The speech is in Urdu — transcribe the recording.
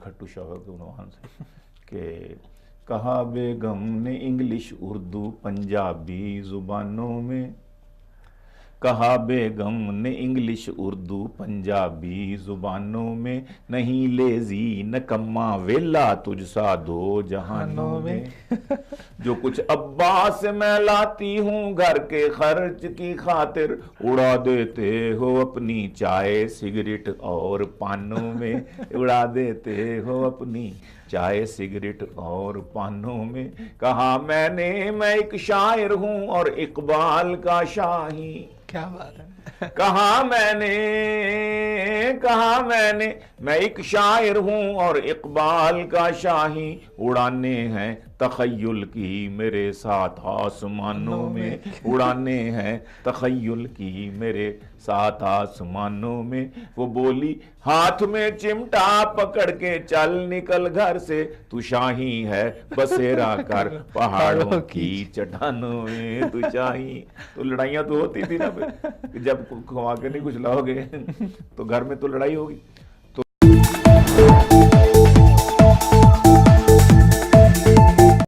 کھٹو شوہر کے عنوان سے کہ کہا بیگم نے انگلش اردو پنجابی زبانوں میں، کہا بیگم نے انگلش اردو پنجابی زبانوں میں، نہیں لیزی نکما ویلا تجھ سا دو جہانوں میں، جو کچھ ابا سے میں لاتی ہوں گھر کے خرچ کی خاطر، اڑا دیتے ہو اپنی چائے سگریٹ اور پانوں میں، اڑا دیتے ہو اپنی چائے سگریٹ اور پانوں میں، کہا میں نے میں ایک شاعر ہوں اور اقبال کا شاہی، کیا بات ہے، کہا میں نے میں ایک شاعر ہوں اور اقبال کا شاہی، اڑانے ہیں تخیل کی میرے ساتھ آسمانوں میں، اڑانے ہیں تخیل کی میرے ساتھ آسمانوں میں، وہ بولی ہاتھ میں چمٹا پکڑ کے چل نکل گھر سے، تو شاہی ہے بسیرا کر پہاڑوں کی چٹانوں میں، تو شاہی۔ تو لڑائیاں تو ہوتی تھی نا، جب کھوا کے نہیں کچھ لاؤ گے تو گھر میں تو لڑائی ہوگی۔